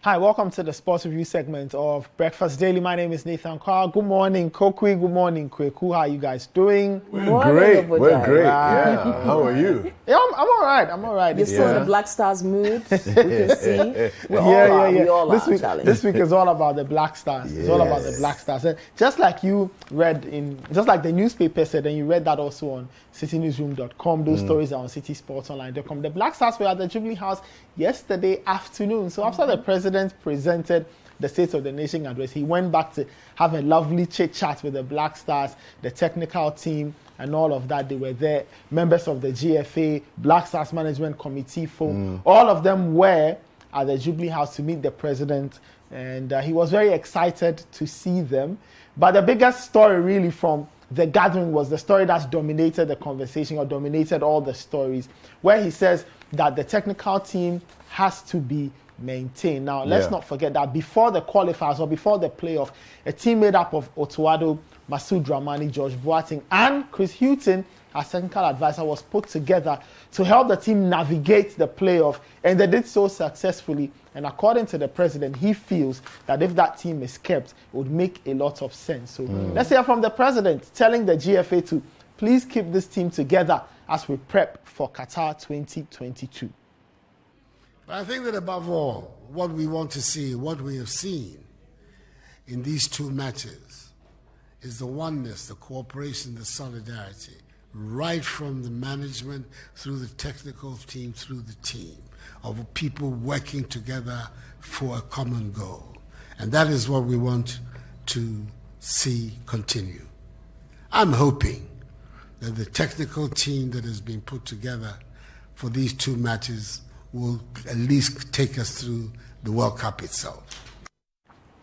Hi, welcome to the sports review segment of Breakfast Daily. My name is Nathan Carr. Good morning, Kokui. Good morning, Kweku. How are you guys doing? We're great. We're great. Yeah. How are you? Yeah, I'm all right. I'm all right. You're still in the Black Stars mood. We can see. We all are. This week is all about the Black Stars. It's all about the Black Stars. And just like you read just like the newspaper said, and you read that also on citinewsroom.com. Those stories are on citisportsonline.com. The Black Stars were at the Jubilee House yesterday afternoon. So after the president presented the State of the Nation address, he went back to have a lovely chit-chat with the Black Stars, the technical team, and all of that. They were there, members of the GFA, Black Stars Management Committee folk. All of them were at the Jubilee House to meet the president, and he was very excited to see them. But the biggest story really from the gathering was the story that's dominated the conversation, or dominated all the stories, where he says that the technical team has to be maintained. Now, let's not forget that before the qualifiers or before the playoff, a team made up of Otto, Masoud Dramani, George Boateng, and Chris Hughton, as technical advisor, was put together to help the team navigate the playoff, and they did so successfully. And according to the president, he feels that if that team is kept, it would make a lot of sense. So let's hear from the president telling the GFA to please keep this team together as we prep for Qatar 2022. But I think that above all, what we want to see, what we have seen in these two matches, is the oneness, the cooperation, the solidarity, right from the management through the technical team, through the team, of people working together for a common goal. And that is what we want to see continue. I'm hoping that the technical team that has been put together for these two matches will at least take us through the World Cup itself.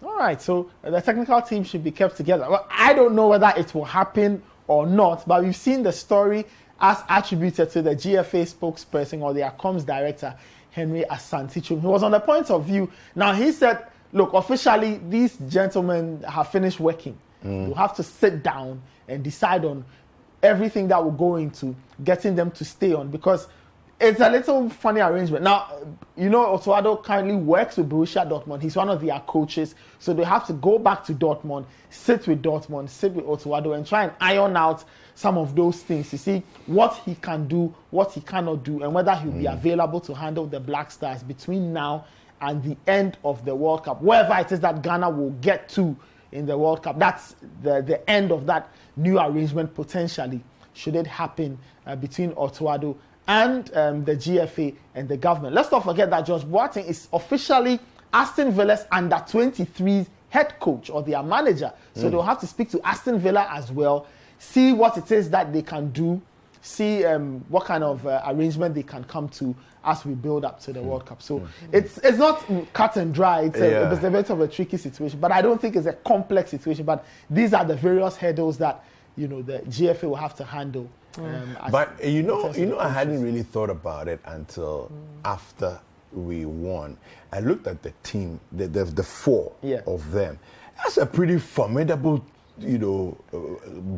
All right, so the technical team should be kept together. Well, I don't know whether it will happen or not, but we've seen the story as attributed to the GFA spokesperson or their comms director, Henry Asantichum. He was on the point of view. Now, he said, look, officially, these gentlemen have finished working. We'll have to sit down and decide on everything that will go into getting them to stay on, because it's a little funny arrangement. Now, you know, Otto currently works with Borussia Dortmund. He's one of their coaches. So they have to go back to Dortmund, sit with Otto, and try and iron out some of those things to see what he can do, what he cannot do, and whether he'll be available to handle the Black Stars between now and the end of the World Cup. Wherever it is that Ghana will get to in the World Cup, that's the end of that new arrangement potentially, should it happen between Otto and the GFA and the government. Let's not forget that George Boateng is officially Aston Villa's under-23 head coach or their manager. So they'll have to speak to Aston Villa as well, see what it is that they can do, see what kind of arrangement they can come to as we build up to the World Cup. So it's not cut and dry. It's a bit of a tricky situation, but I don't think it's a complex situation. But these are the various hurdles that, you know, the GFA will have to handle. But you know, I hadn't really thought about it until after we won. I looked at the team, the four of them. That's a pretty formidable, you know,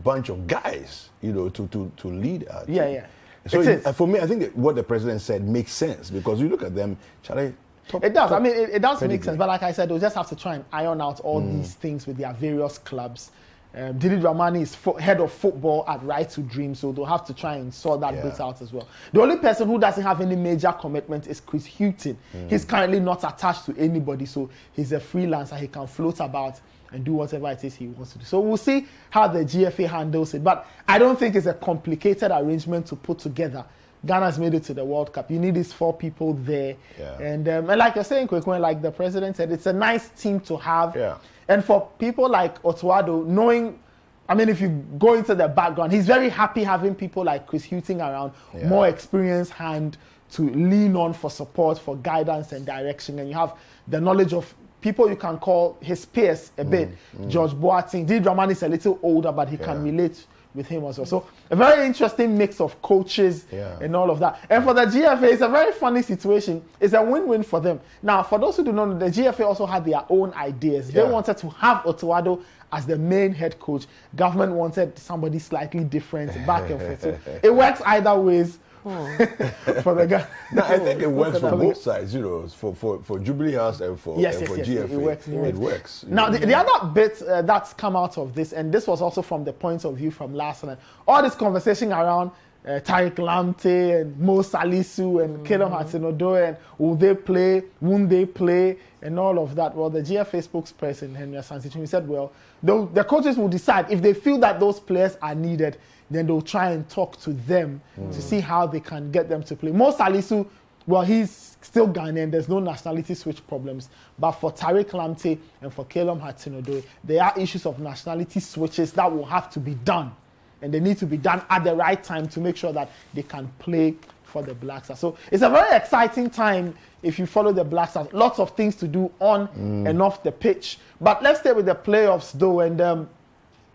bunch of guys, you know, to lead our team. So for me, I think what the president said makes sense, because you look at them, it does. I mean, it does make sense. But like I said, they'll just have to try and iron out all these things with their various clubs. Didi Dramani is head of football at Right to Dream, so they'll have to try and sort that bit out as well. The only person who doesn't have any major commitment is Chris Hughton. He's currently not attached to anybody, so he's a freelancer. He can float about and do whatever it is he wants to do. So we'll see how the GFA handles it. But I don't think it's a complicated arrangement to put together. Ghana's made it to the World Cup. You need these four people there. And like you're saying, Kwekwen, like the president said, it's a nice team to have. And for people like Otto, knowing, I mean, if you go into the background, he's very happy having people like Chris Hughton around, more experienced hand to lean on for support, for guidance and direction. And you have the knowledge of people you can call his peers a bit. George Boateng, Didi Dramani is a little older, but he can relate with him as well. So a very interesting mix of coaches and all of that. And for the GFA, it's a very funny situation. It's a win-win for them. Now, for those who do not know, the GFA also had their own ideas. They wanted to have Otto as the main head coach. Government wanted somebody slightly different, back and forth. So it works either ways for the guy. No, I think it works for both sides, for Jubilee House and for GFA. It works. Now, the other bit that's come out of this, and this was also from the point of view from last night, all this conversation around Tariq Lamptey and Mo Salisu and Caleb Hudson-Odoi and will they play, won't they play, and all of that. Well, the GFA spokesperson, Henry Asansichumi, said, well, the coaches will decide if they feel that those players are needed, then they'll try and talk to them to see how they can get them to play. Mo Salisu, well, he's still Ghanaian. There's no nationality switch problems. But for Tariq Lamptey and for Caleb Hudson-Odoi, there are issues of nationality switches that will have to be done. And they need to be done at the right time to make sure that they can play for the Black Stars. So it's a very exciting time if you follow the Black Stars. Lots of things to do on and off the pitch. But let's stay with the playoffs, though. And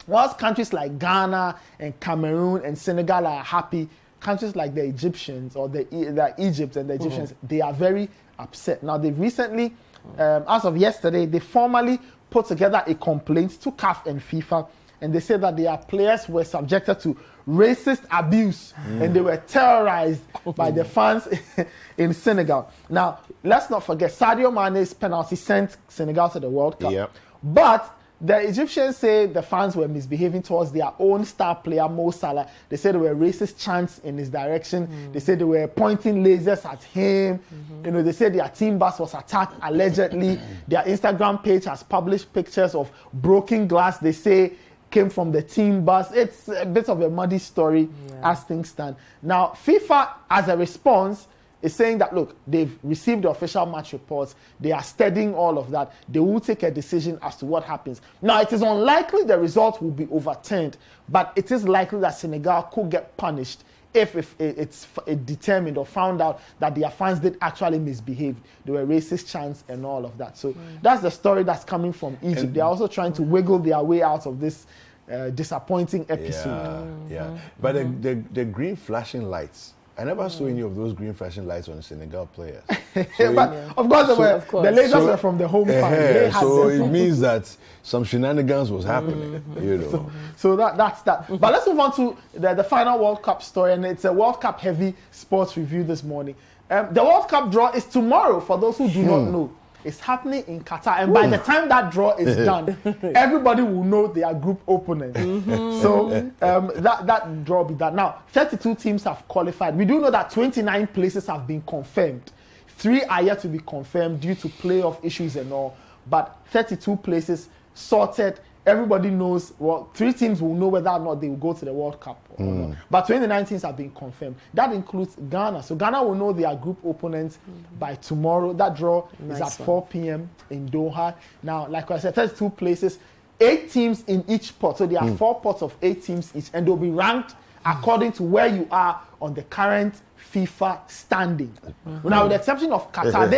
whilst countries like Ghana and Cameroon and Senegal are happy, countries like the Egyptians or the Egypt and the Egyptians, they are very upset. Now, they've recently, as of yesterday, they formally put together a complaint to CAF and FIFA, and they said that their players were subjected to racist abuse and they were terrorized by the fans in Senegal. Now, let's not forget, Sadio Mane's penalty sent Senegal to the World Cup. Yep. But the Egyptians say the fans were misbehaving towards their own star player, Mo Salah. They said there were racist chants in his direction. They said they were pointing lasers at him. They said their team bus was attacked, allegedly. Their Instagram page has published pictures of broken glass, they say, came from the team bus. It's a bit of a muddy story as things stand. Now, FIFA, as a response, is saying that, look, they've received the official match reports. They are studying all of that. They will take a decision as to what happens. Now, it is unlikely the result will be overturned, but it is likely that Senegal could get punished if it's determined or found out that their fans did actually misbehave. There were racist chants and all of that. So that's the story that's coming from Egypt. They're also trying to wiggle their way out of this disappointing episode. But the green flashing lights, I never saw any of those green flashing lights on the Senegal players. So of course, the lasers were from the home fans. So it means that some shenanigans was happening, So that's that. But let's move on to the final World Cup story, and it's a World Cup heavy sports review this morning. The World Cup draw is tomorrow, for those who do not know. It's happening in Qatar, and by the time that draw is done, everybody will know their group opponent. So that draw will be done. Now, 32 teams have qualified. We do know that 29 places have been confirmed. 3 are yet to be confirmed due to playoff issues and all, but 32 places sorted. Everybody knows, 3 teams will know whether or not they will go to the World Cup or not. But 29 teams have been confirmed. That includes Ghana. So Ghana will know their group opponents by tomorrow. That draw is at 4 p.m. in Doha. Now, like I said, 32 places, 8 teams in each pot. So there are 4 pots of 8 teams each, and they'll be ranked according to where you are on the current FIFA standing. Now, with the exception of Qatar,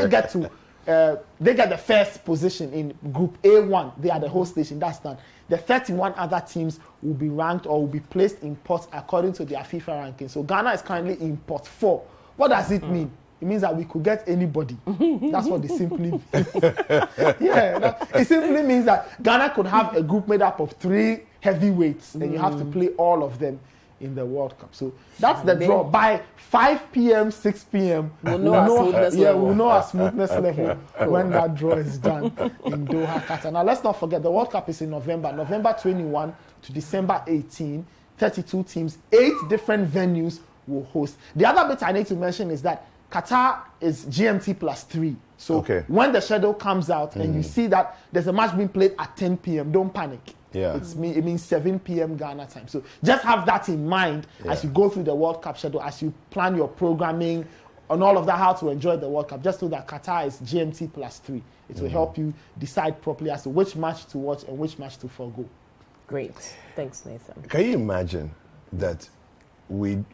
they get the first position in Group A1. They are the host nation. That's done. The 31 other teams will be ranked or will be placed in pots according to their FIFA ranking. So Ghana is currently in pot 4. What does it mean? It means that we could get anybody. That's what it simply means. It simply means that Ghana could have a group made up of 3 heavyweights, and you have to play all of them in the World Cup. So that's the draw. By 5 p.m., 6 p.m, we'll know our smoothness level when that draw is done in Doha, Qatar. Now, let's not forget, the World Cup is in November 21 to December 18. 32 teams, 8 different venues will host. The other bit I need to mention is that Qatar is GMT plus 3. So when the schedule comes out and you see that there's a match being played at 10 p.m, don't panic. It means 7 p.m. Ghana time. So just have that in mind as you go through the World Cup schedule, as you plan your programming and all of that, how to enjoy the World Cup. Just know that Qatar is GMT plus 3. It will help you decide properly as to which match to watch and which match to forgo. Great. Thanks, Nathan. Can you imagine that we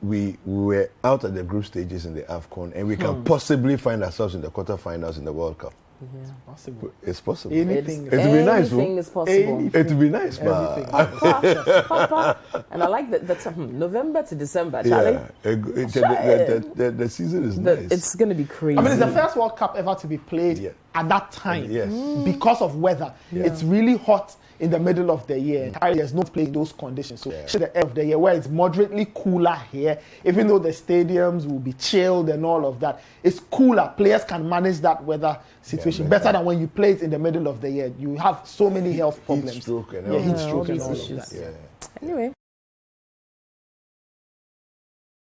were out at the group stages in the AFCON and we can possibly find ourselves in the quarterfinals in the World Cup? Yeah, possible. It's possible. Anything it would be nice. Anything is possible. It would be nice, Papa. And I like that November to December, Charlie. The season is nice. It's going to be crazy. I mean, it's the first World Cup ever to be played at that time because of weather. It's really hot in the middle of the year. There's no play in those conditions. So at the end of the year where it's moderately cooler here, even though the stadiums will be chilled and all of that, it's cooler. Players can manage that weather situation better than when you play it in the middle of the year. You have so many health problems. Heat stroke and heat stroke and all issues. of that. Anyway.